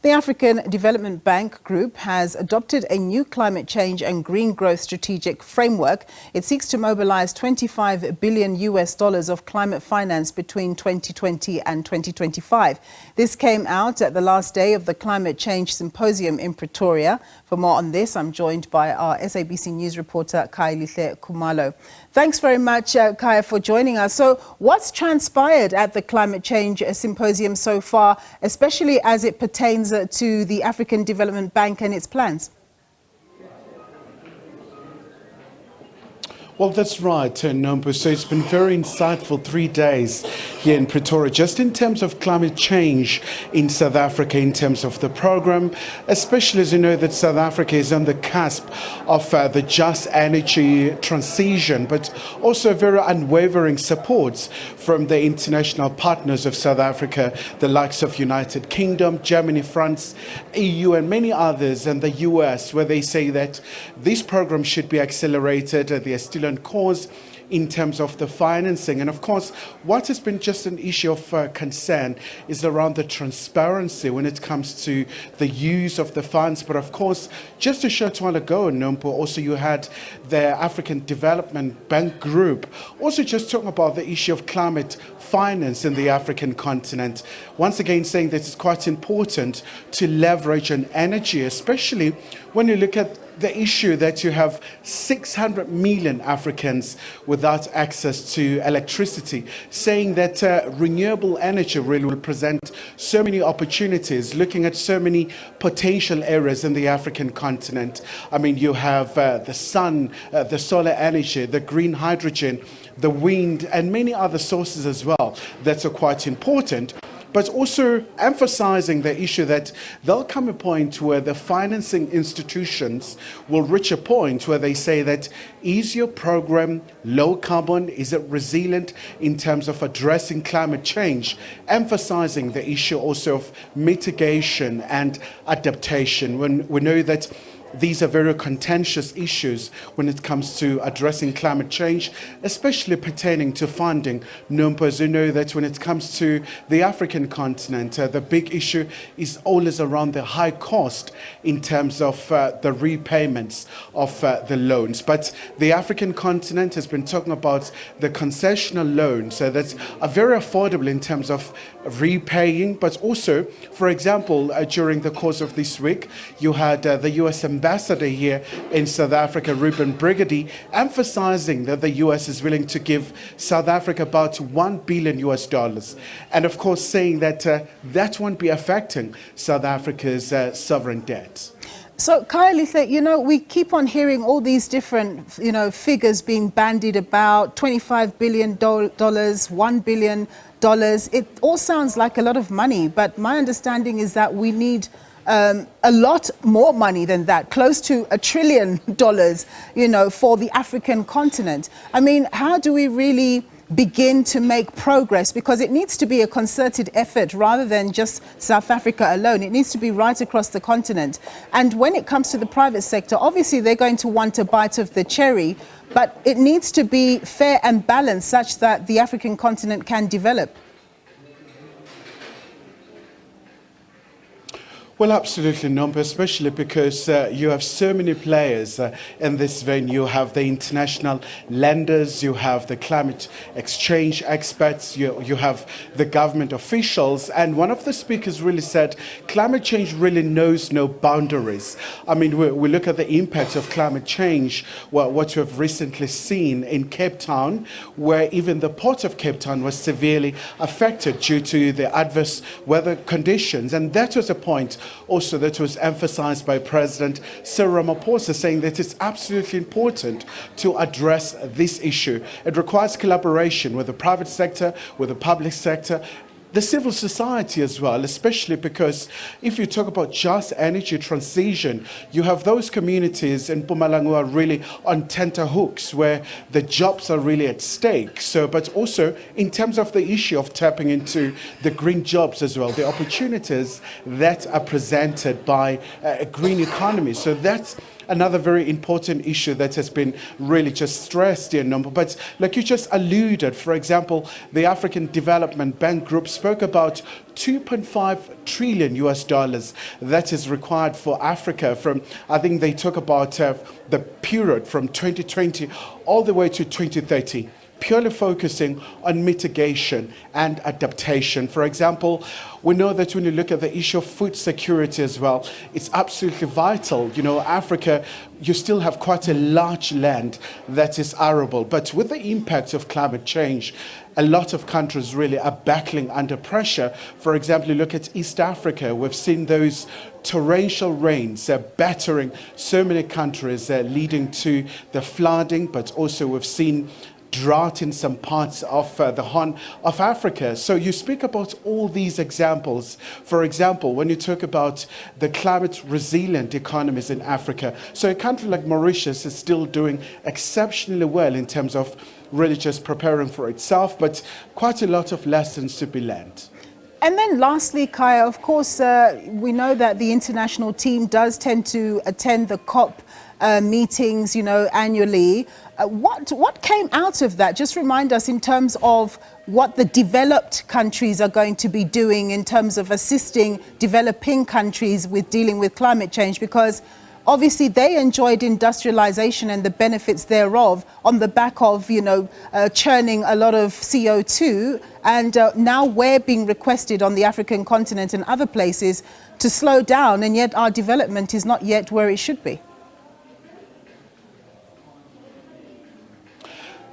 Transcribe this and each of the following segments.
The African Development Bank Group has adopted a new climate change and green growth strategic framework. It seeks to mobilize $25 billion of climate finance between 2020 and 2025. This came out at the last day of the Climate Change Symposium in Pretoria. For more on this, I'm joined by our SABC News reporter, Khayelihle Khumalo. Thanks very much, Kaya, for joining us. So what's transpired at the Climate Change Symposium so far, especially as it pertains to the African Development Bank and its plans? Well, that's right, Nombu. So it's been very insightful 3 days here in Pretoria, just in terms of climate change in South Africa, in terms of the program, especially as you know that South Africa is on the cusp of the just energy transition, but also very unwavering supports from the international partners of South Africa, the likes of United Kingdom, Germany, France, EU, and many others, and the US, where they say that this program should be accelerated. They are still on course in terms of the financing. And of course, what has been just an issue of concern is around the transparency when it comes to the use of the funds. But of course, just a short while ago, Nompo, also you had the African Development Bank Group also just talking about the issue of climate finance in the African continent. Once again, saying that it's quite important to leverage on energy, especially when you look at the issue that you have 600 million Africans without access to electricity, saying that renewable energy really will present so many opportunities, looking at so many potential areas in the African continent. I mean, you have the sun, the solar energy, the green hydrogen, the wind, and many other sources as well that are quite important. But also emphasizing the issue that there'll come a point where the financing institutions will reach a point where they say that, is your program low carbon? Is it resilient in terms of addressing climate change? Emphasizing the issue also of mitigation and adaptation, when we know that these are very contentious issues when it comes to addressing climate change, especially pertaining to funding. Numbers, you know that when it comes to the African continent, the big issue is always around the high cost in terms of the repayments of the loans. But the African continent has been talking about the concessional loans that are very affordable in terms of repaying, but also, for example, during the course of this week, you had the US ambassador here in South Africa, Ruben Brigady, emphasizing that the US is willing to give South Africa about $1 billion. And of course, saying that that won't be affecting South Africa's sovereign debt. So, Khayelihle, we keep on hearing all these different, figures being bandied about, $25 billion, $1 billion. It all sounds like a lot of money, but my understanding is that we need a lot more money than that, close to $1 trillion, for the African continent. I mean, how do we really begin to make progress? Because it needs to be a concerted effort rather than just South Africa alone. It needs to be right across the continent. And when it comes to the private sector, obviously they're going to want a bite of the cherry, but it needs to be fair and balanced such that the African continent can develop. Well, absolutely, Nomba, especially because you have so many players in this venue. You have the international lenders, you have the climate exchange experts, you have the government officials. And one of the speakers really said climate change really knows no boundaries. I mean, we look at the impact of climate change, what you have recently seen in Cape Town, where even the port of Cape Town was severely affected due to the adverse weather conditions. And that was a point also that was emphasized by President Cyril Ramaphosa, saying that it's absolutely important to address this issue. It requires collaboration with the private sector, with the public sector, the civil society as well, especially because if you talk about just energy transition, you have those communities in Mpumalanga who are really on tenterhooks where the jobs are really at stake. So, but also in terms of the issue of tapping into the green jobs as well, the opportunities that are presented by a green economy. So that's another very important issue that has been really just stressed here, number. But like you just alluded, for example, the African Development Bank Group spoke about 2.5 trillion US dollars that is required for Africa from, I think they talk about the period from 2020 all the way to 2030. Purely focusing on mitigation and adaptation. For example, we know that when you look at the issue of food security as well, it's absolutely vital. You know, Africa, you still have quite a large land that is arable, but with the impact of climate change, a lot of countries really are battling under pressure. For example, you look at East Africa, we've seen those torrential rains battering so many countries, leading to the flooding, but also we've seen drought in some parts of the Horn of Africa. So you speak about all these examples. For example, when you talk about the climate resilient economies in Africa, so a country like Mauritius is still doing exceptionally well in terms of really just preparing for itself, but quite a lot of lessons to be learned. And then lastly, Kaya, of course, we know that the international team does tend to attend the COP meetings, you know, annually. What came out of that? Just remind us in terms of what the developed countries are going to be doing in terms of assisting developing countries with dealing with climate change, because obviously they enjoyed industrialization and the benefits thereof on the back of, you know, churning a lot of CO2. And now we're being requested on the African continent and other places to slow down, and yet our development is not yet where it should be.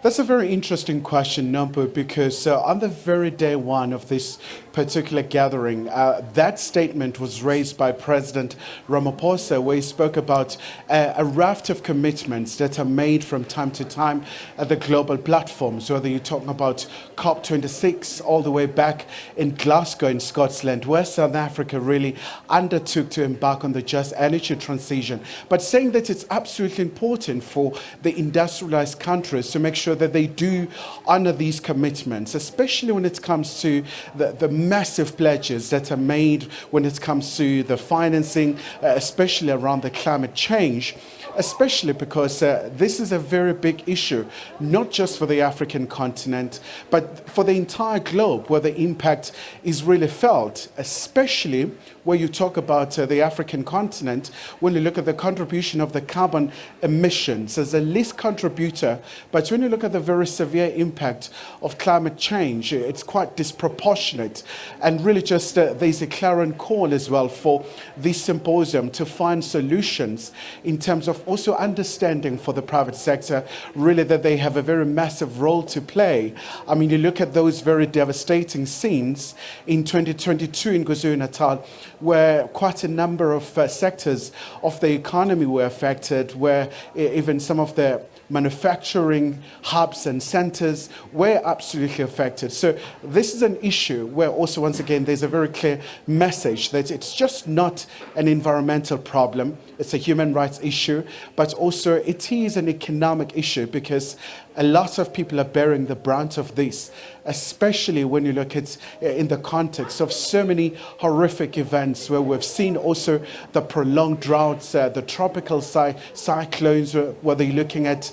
That's a very interesting question, Nampu, because on the very day one of this particular gathering, that statement was raised by President Ramaphosa, where he spoke about a raft of commitments that are made from time to time at the global platforms, whether you're talking about COP26 all the way back in Glasgow in Scotland, where South Africa really undertook to embark on the just energy transition, but saying that it's absolutely important for the industrialized countries to make sure that they do honor these commitments, especially when it comes to the massive pledges that are made when it comes to the financing, especially around the climate change, especially because this is a very big issue, not just for the African continent, but for the entire globe, where the impact is really felt, especially where you talk about the African continent, when you look at the contribution of the carbon emissions as a least contributor, but when you look at the very severe impact of climate change, it's quite disproportionate. And really just there's a clarion call as well for this symposium to find solutions in terms of also understanding for the private sector, really that they have a very massive role to play. I mean, you look at those very devastating scenes in 2022 in KwaZulu-Natal, where quite a number of sectors of the economy were affected, where even some of the manufacturing hubs and centers were absolutely affected. So this is an issue where also, once again, there's a very clear message that it's just not an environmental problem, it's a human rights issue, but also it is an economic issue, because a lot of people are bearing the brunt of this, especially when you look at in the context of so many horrific events where we've seen also the prolonged droughts, the tropical cyclones, whether you're looking at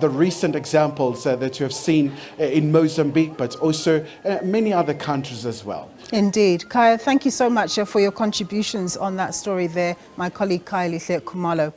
the recent examples that you have seen in Mozambique, but also many other countries as well. Indeed. Kaya, thank you so much for your contributions on that story there, my colleague Khayelihle Khumalo.